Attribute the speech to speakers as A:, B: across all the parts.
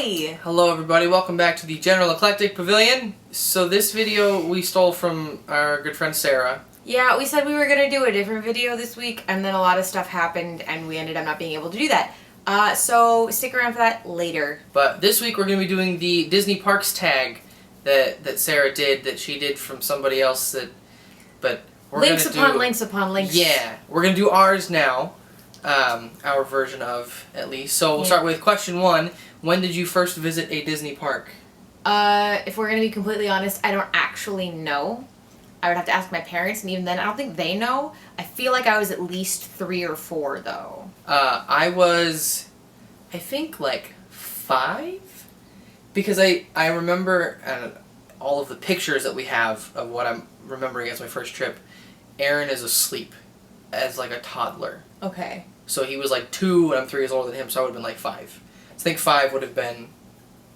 A: Hi!
B: Hello everybody, welcome back to the General Eclectic Pavilion. So this video we stole from our good friend Sarah.
A: Yeah, we said we were going to do a different video this week, and then a lot of stuff happened, and we ended up not being able to do that. So stick around for that later.
B: But this week we're going to be doing the Disney Parks tag that Sarah did, that she did from somebody else. But we're
A: Links
B: gonna
A: upon
B: do,
A: links upon links.
B: Yeah, we're going to do ours now. Our version of, at least. So we'll start with question 1. When did you first visit a Disney park?
A: If we're going to be completely honest, I don't actually know. I would have to ask my parents, and even then, I don't think they know. I feel like I was at least 3 or 4, though.
B: I was, I think, like 5? Because I remember all of the pictures that we have of what I'm remembering as my first trip. Aaron is asleep as like a toddler.
A: Okay.
B: So he was like 2 and I'm 3 years older than him, so I would have been like 5. I think 5 would have been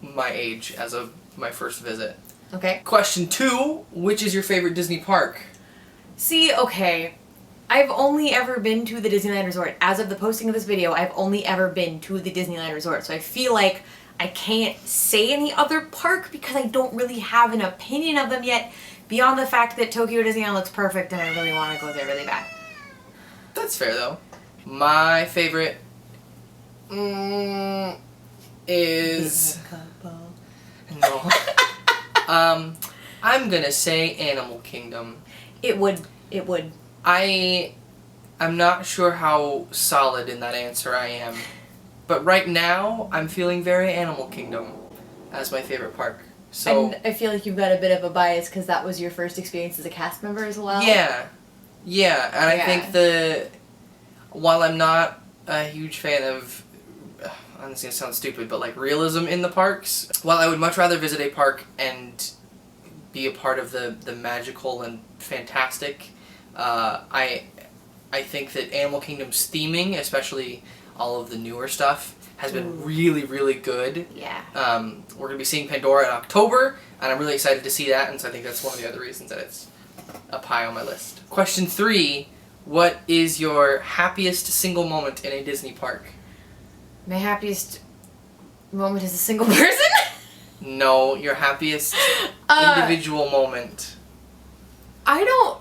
B: my age as of my first visit.
A: Okay.
B: Question 2, which is your favorite Disney park?
A: See, okay. I've only ever been to the Disneyland Resort. As of the posting of this video, I've only ever been to the Disneyland Resort. So I feel like I can't say any other park because I don't really have an opinion of them yet, beyond the fact that Tokyo Disneyland looks perfect and I really want to go there really bad.
B: That's fair, though. My favorite is... No. I'm gonna say Animal Kingdom.
A: It would.
B: I'm not sure how solid in that answer I am, but right now I'm feeling very Animal Kingdom as my favorite park. So
A: and I feel like you've got a bit of a bias because that was your first experience as a cast member as well.
B: Yeah, and I think while I'm not a huge fan of, this is gonna sound stupid, but like realism in the parks, while I would much rather visit a park and be a part of the magical and fantastic, I think that Animal Kingdom's theming, especially all of the newer stuff, has been really, really good.
A: Yeah.
B: We're going to be seeing Pandora in October, and I'm really excited to see that, and so I think that's one of the other reasons that it's up high on my list. Question 3, what is your happiest single moment in a Disney park?
A: My happiest moment as a single person?
B: No, your happiest individual moment.
A: I don't,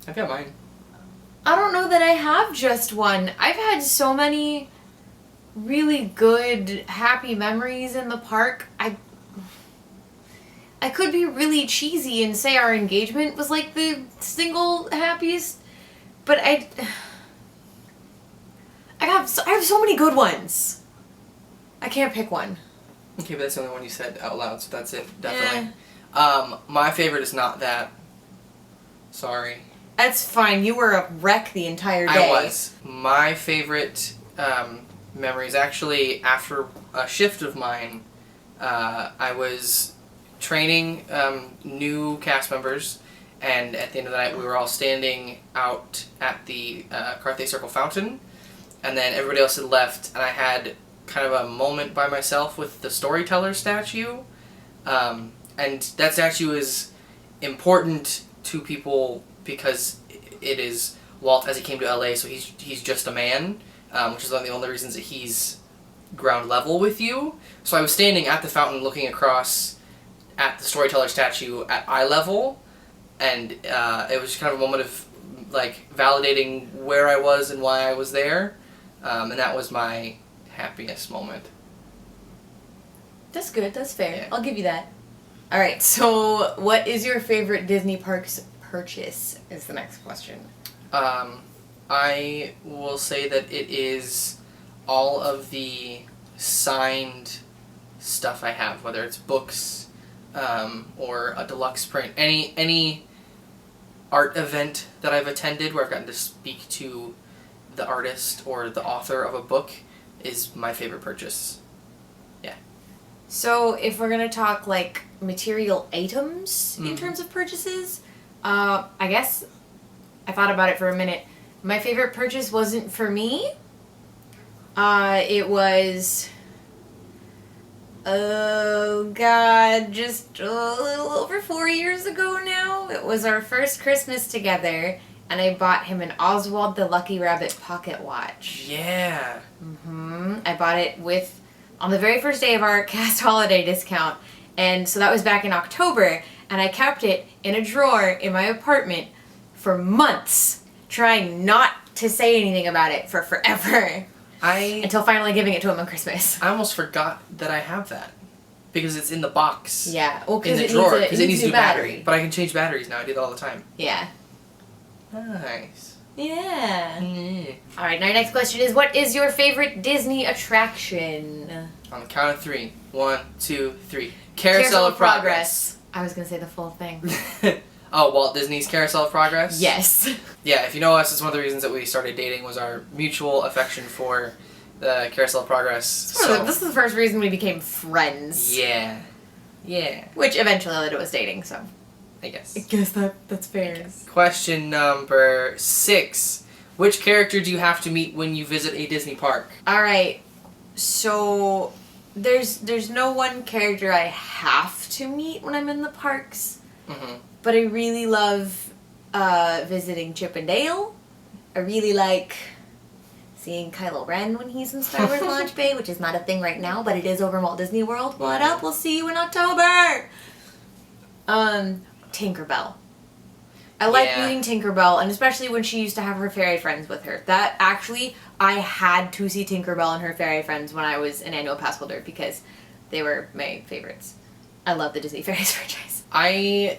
B: I've got mine.
A: I don't know that I have just one. I've had so many really good, happy memories in the park. I could be really cheesy and say our engagement was like the single happiest, but I have so many good ones. I can't pick one.
B: Okay, but that's the only one you said out loud, so that's it, definitely. My favorite is not that. Sorry.
A: That's fine. You were a wreck the entire day.
B: I was. My favorite memory is actually after a shift of mine. I was training new cast members, and at the end of the night we were all standing out at the Carthay Circle fountain, and then everybody else had left, and I had kind of a moment by myself with the storyteller statue, and that statue is important to people because it is Walt as he came to LA, so he's just a man, which is one of the only reasons that he's ground level with you. So I was standing at the fountain looking across at the storyteller statue at eye level, and it was just kind of a moment of like validating where I was and why I was there, and that was my happiest moment.
A: That's good. That's fair.
B: Yeah.
A: I'll give you that. All right. So, what is your favorite Disney parks purchase? Is the next question.
B: I will say that it is all of the signed stuff I have, whether it's books or a deluxe print, any art event that I've attended where I've gotten to speak to the artist or the author of a book is my favorite purchase. Yeah.
A: So, if we're gonna talk like material items in terms of purchases, I guess I thought about it for a minute. My favorite purchase wasn't for me. It was, oh god, just a little over 4 years ago now. It was our first Christmas together, and I bought him an Oswald the Lucky Rabbit pocket watch.
B: Yeah.
A: Mm-hmm. them. I bought it on the very first day of our cast holiday discount. And so that was back in October. And I kept it in a drawer in my apartment for months, trying not to say anything about it for forever. Until finally giving it to him on Christmas.
B: I almost forgot that I have that. Because it's in the box.
A: Yeah. Well,
B: in the drawer. Because it needs a new
A: battery.
B: But I can change batteries now. I do that all the time.
A: Yeah.
B: Nice.
A: Yeah. Alright, now your next question is, what is your favorite Disney attraction?
B: On the count of 3. 1, 2, 3. Carousel of Progress.
A: I was gonna say the full thing.
B: Oh, Walt Disney's Carousel of Progress?
A: Yes.
B: Yeah, if you know us, it's one of the reasons that we started dating was our mutual affection for the Carousel of Progress.
A: This is the first reason we became friends.
B: Yeah. Yeah.
A: Which eventually led to us dating, so.
B: I guess.
A: I guess that's fair.
B: Question number 6. Which character do you have to meet when you visit a Disney park?
A: Alright, so there's no one character I have to meet when I'm in the parks.
B: Mm-hmm.
A: But I really love visiting Chip and Dale. I really like seeing Kylo Ren when he's in Star Wars Launch Bay, which is not a thing right now, but it is over in Walt Disney World. What up? We'll see you in October! Tinkerbell. I like meeting Tinkerbell, and especially when she used to have her fairy friends with her. That actually, I had to see Tinkerbell and her fairy friends when I was an annual pass holder because they were my favorites. I love the Disney Fairies franchise.
B: I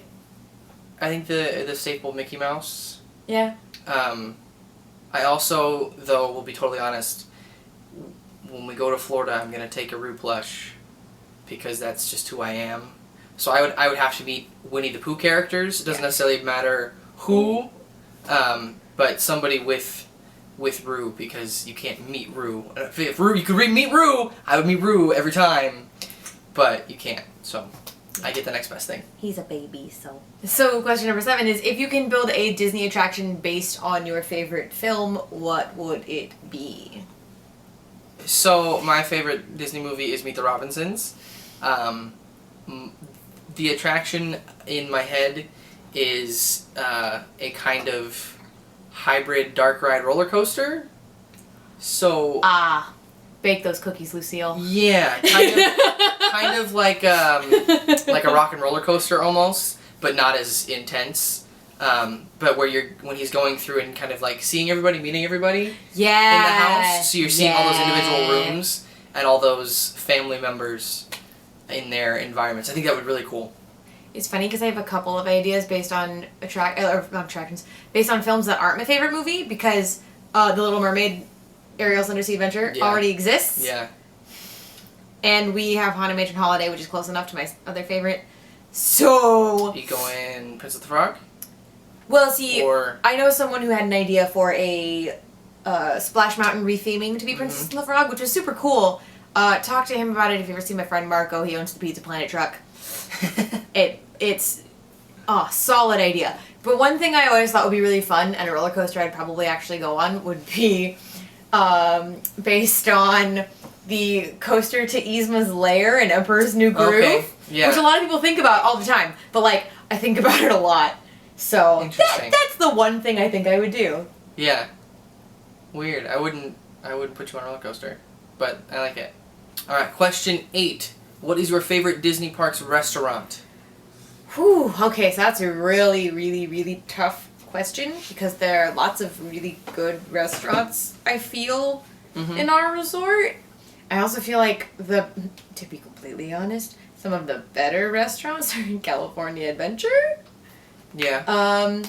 B: think the staple Mickey Mouse.
A: Yeah.
B: I also, though, will be totally honest, when we go to Florida, I'm gonna take a Rue plush because that's just who I am. So I would have to meet Winnie the Pooh characters. It doesn't necessarily matter who, but somebody with Rue because you can't meet Rue. If Rue, you could meet Rue, I would meet Rue every time, but you can't. So I get the next best thing.
A: He's a baby, so. So question number 7 is, if you can build a Disney attraction based on your favorite film, what would it be?
B: So my favorite Disney movie is Meet the Robinsons. The attraction in my head is a kind of hybrid dark ride roller coaster. So
A: bake those cookies, Lucille.
B: Yeah, kind of like a rock and roller coaster almost, but not as intense. But when he's going through and kind of like seeing everybody, meeting everybody in the house. So you're seeing all those individual rooms and all those family members in their environments. I think that would be really cool.
A: It's funny because I have a couple of ideas based on attractions, based on films that aren't my favorite movie because The Little Mermaid, Ariel's Undersea Adventure already exists.
B: Yeah.
A: And we have Haunted Mansion Holiday, which is close enough to my other favorite. So...
B: You going Princess of the Frog?
A: Well, see, I know someone who had an idea for a Splash Mountain retheming to be Princess and the Frog, which was super cool. Talk to him about it if you ever see my friend Marco. He owns the Pizza Planet truck. It's a solid idea. But one thing I always thought would be really fun, and a roller coaster I'd probably actually go on, would be based on the coaster to Yzma's Lair in Emperor's New Groove.
B: Okay. Yeah.
A: Which a lot of people think about all the time. But, like, I think about it a lot. So, that's the one thing I think I would do.
B: Yeah. Weird. I wouldn't put you on a roller coaster. But I like it. Alright, question 8. What is your favorite Disney Parks restaurant?
A: Whew, okay, so that's a really, really, really tough question because there are lots of really good restaurants, I feel, in our resort. I also feel like to be completely honest, some of the better restaurants are in California Adventure.
B: Yeah.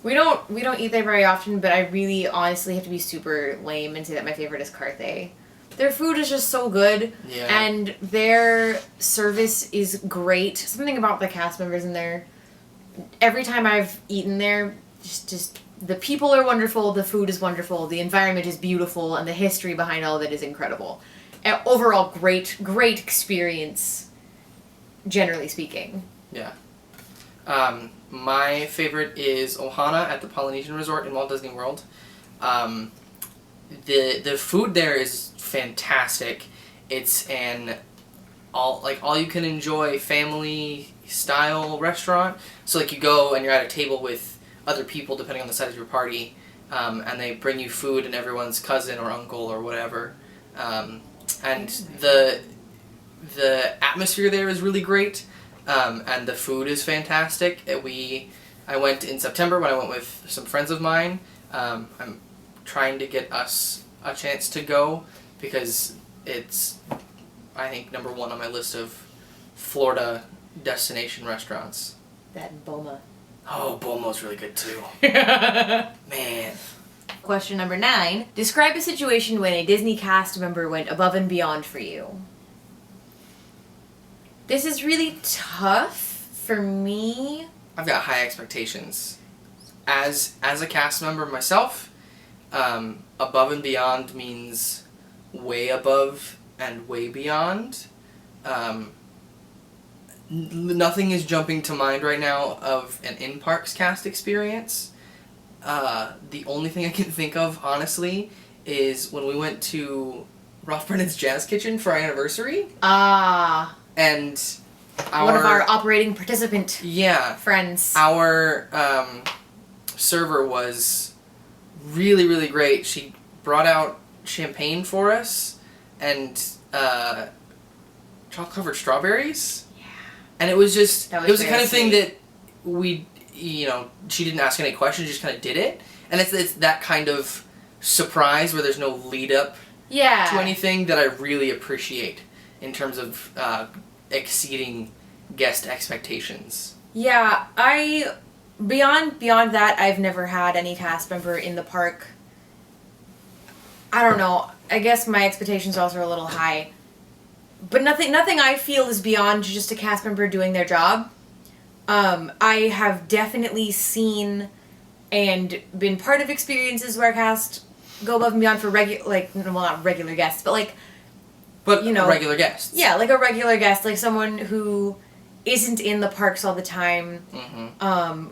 A: We don't eat there very often, but I really honestly have to be super lame and say that my favorite is Carthay. Their food is just so good, and their service is great. Something about the cast members in there. Every time I've eaten there, just the people are wonderful, the food is wonderful, the environment is beautiful, and the history behind all of it is incredible. And overall, great experience, generally speaking.
B: Yeah. My favorite is Ohana at the Polynesian Resort in Walt Disney World. The food there is fantastic. It's an all you can enjoy family style restaurant. So like you go and you're at a table with other people depending on the size of your party, and they bring you food and everyone's cousin or uncle or whatever. And the atmosphere there is really great, and the food is fantastic. I went in September when I went with some friends of mine. I'm trying to get us a chance to go because it's, I think, number one on my list of Florida destination restaurants.
A: That and Boma.
B: Oh, Bomo's really good too. Man.
A: Question number 9. Describe a situation when a Disney cast member went above and beyond for you. This is really tough for me.
B: I've got high expectations. As a cast member myself, above and beyond means way above and way beyond. Nothing is jumping to mind right now of an in-parks cast experience. The only thing I can think of, honestly, is when we went to Ralph Brennan's Jazz Kitchen for our anniversary. And
A: one of our operating participant friends.
B: Our server was really, really great. She brought out champagne for us and chocolate-covered strawberries. Yeah. And it was just, it was the kind of thing that she didn't ask any questions, just kind of did it. And it's that kind of surprise where there's no lead up to anything that I really appreciate in terms of exceeding guest expectations.
A: Yeah, beyond that, I've never had any cast member in the park. I don't know. I guess my expectations also are a little high. But nothing I feel is beyond just a cast member doing their job. I have definitely seen and been part of experiences where cast go above and beyond for not regular guests, but
B: regular guests.
A: Yeah, like a regular guest, like someone who isn't in the parks all the time,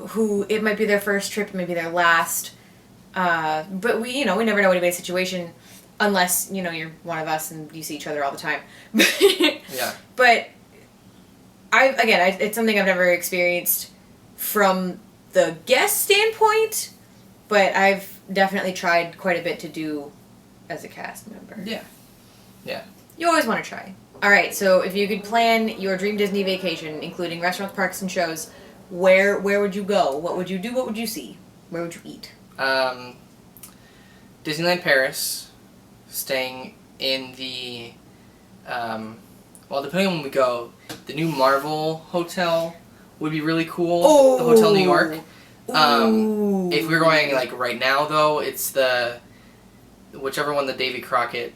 A: who it might be their first trip, maybe their last, but we never know anybody's situation unless, you're one of us and you see each other all the time.
B: Yeah.
A: But it's something I've never experienced from the guest standpoint, but I've definitely tried quite a bit to do as a cast member.
B: Yeah. Yeah.
A: You always want to try. Alright, so if you could plan your dream Disney vacation, including restaurants, parks, and shows, where would you go? What would you do? What would you see? Where would you eat?
B: Disneyland Paris, staying in the, depending on when we go, the new Marvel Hotel would be really cool.
A: Oh.
B: The Hotel New York. If we're going, right now, though, it's whichever one the Davy Crockett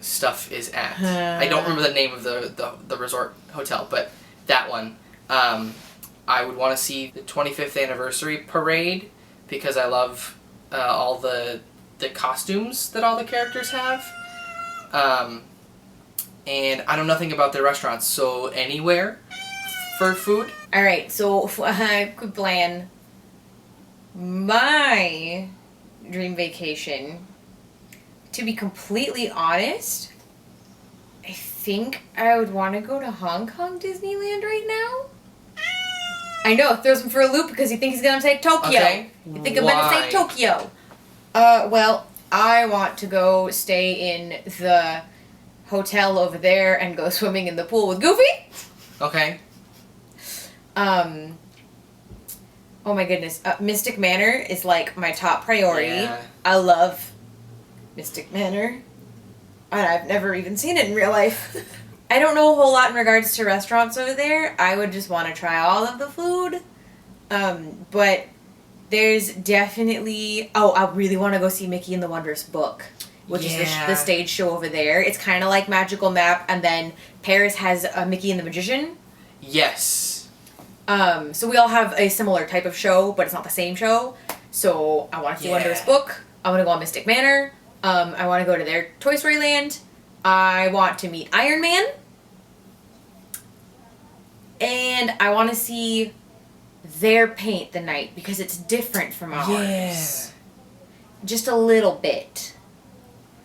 B: stuff is at. I don't remember the name of the resort hotel, but that one. I would want to see the 25th anniversary parade because I love all the costumes that all the characters have. And I know nothing about their restaurants, so anywhere for food.
A: Alright, so I could plan my dream vacation. To be completely honest, I think I would want to go to Hong Kong Disneyland right now. I know, it throws him for a loop because you think he's going to say Tokyo.
B: Okay.
A: You think I'm going to say Tokyo. Well, I want to go stay in the hotel over there and go swimming in the pool with Goofy.
B: Okay.
A: Oh my goodness. Mystic Manor is my top priority.
B: Yeah.
A: I love Mystic Manor. And I've never even seen it in real life. I don't know a whole lot in regards to restaurants over there. I would just want to try all of the food. But there's definitely... Oh, I really want to go see Mickey and the Wondrous Book, which is the stage show over there. It's kind of like Magical Map, and then Paris has Mickey and the Magician.
B: Yes.
A: So we all have a similar type of show, but it's not the same show. So I want to see Wondrous Book. I want to go on Mystic Manor. I want to go to their Toy Story Land. I want to meet Iron Man. And I want to see their paint the night because it's different from ours.
B: Yeah.
A: Just a little bit.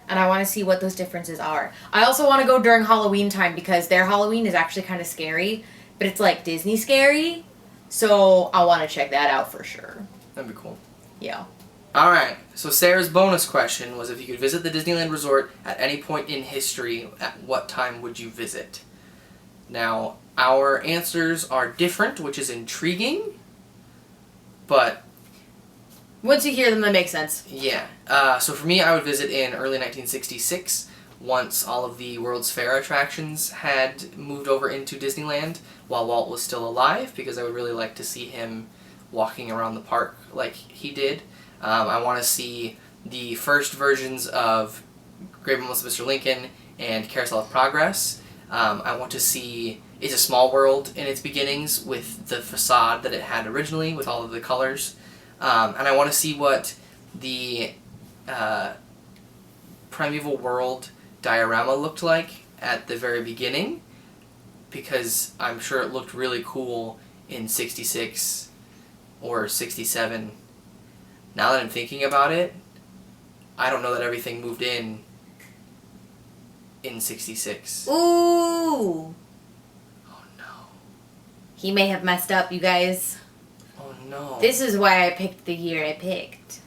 A: And I want to see what those differences are. I also want to go during Halloween time because their Halloween is actually kind of scary. But it's Disney scary. So I want to check that out for sure.
B: That'd be cool.
A: Yeah.
B: Alright, so Sarah's bonus question was if you could visit the Disneyland Resort at any point in history, at what time would you visit? Now, our answers are different, which is intriguing, but...
A: Once you hear them, that makes sense.
B: Yeah. So for me, I would visit in early 1966, once all of the World's Fair attractions had moved over into Disneyland, while Walt was still alive, because I would really like to see him walking around the park like he did. I want to see the first versions of Great Moments of Mr. Lincoln and Carousel of Progress. I want to see It's a Small World in its beginnings with the facade that it had originally with all of the colors. And I want to see what the Primeval World diorama looked like at the very beginning, because I'm sure it looked really cool in 66 or 67. Now that I'm thinking about it, I don't know that everything moved in 66.
A: Ooh!
B: Oh no.
A: He may have messed up, you guys.
B: Oh no.
A: This is why I picked the year I picked.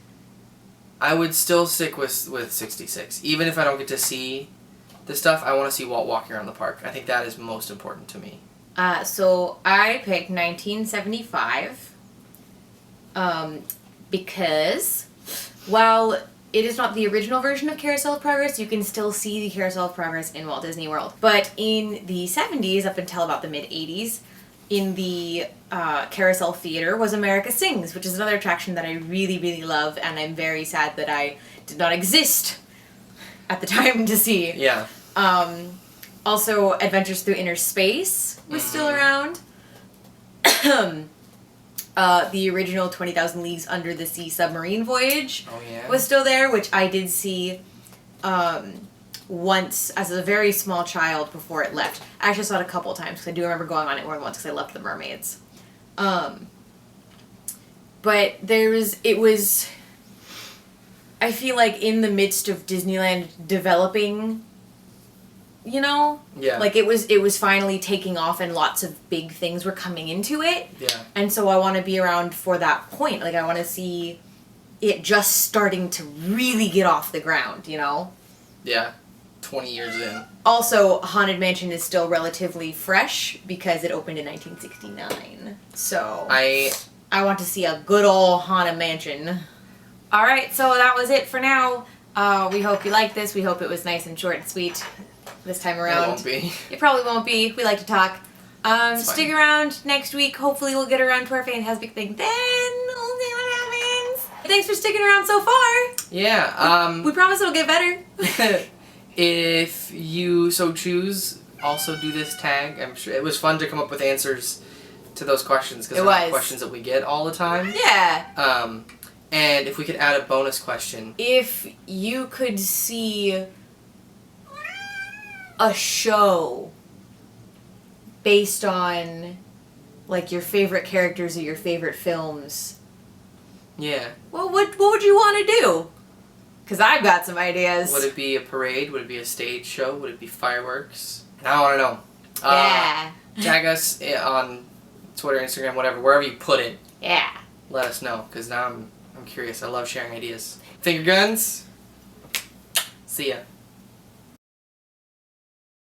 B: I would still stick with 66. Even if I don't get to see the stuff, I want to see Walt walking around the park. I think that is most important to me.
A: So I picked 1975. Because while it is not the original version of Carousel of Progress, you can still see the Carousel of Progress in Walt Disney World. But in the 70s, up until about the mid-80s, in the Carousel Theater was America Sings, which is another attraction that I really, really love, and I'm very sad that I did not exist at the time to see.
B: Yeah.
A: Also, Adventures Through Inner Space was still around. The original 20,000 Leagues Under the Sea submarine voyage was still there, which I did see once as a very small child before it left. I actually saw it a couple times because I do remember going on it more than once because I loved the mermaids. But it was, I feel like in the midst of Disneyland developing, you know?
B: Yeah.
A: Like it was finally taking off and lots of big things were coming into it.
B: Yeah.
A: And so I want to be around for that point. Like I want to see it just starting to really get off the ground, you know?
B: Yeah. 20 years in.
A: Also, Haunted Mansion is still relatively fresh because it opened in 1969. So I want to see a good old Haunted Mansion. All right, so that was it for now. We hope you liked this. We hope it was nice and short and sweet this time around.
B: It won't be.
A: It probably won't be. We like to talk. Stick around next week. Hopefully we'll get around to our Fantastic thing. Then we'll see what happens. Thanks for sticking around so far.
B: Yeah.
A: We promise it'll get better.
B: If you so choose, also do this tag. I'm sure it was fun to come up with answers to those questions because they're not questions that we get all the time.
A: Yeah.
B: And if we could add a bonus question.
A: If you could see a show based on like your favorite characters or your favorite films,
B: yeah.
A: Well, what would you want to do? Because I've got some ideas.
B: Would it be a parade? Would it be a stage show? Would it be fireworks? And I want to know.
A: Yeah.
B: Tag us on Twitter, Instagram, whatever, wherever you put it.
A: Yeah.
B: Let us know, because now I'm curious. I love sharing ideas. Finger guns. See ya.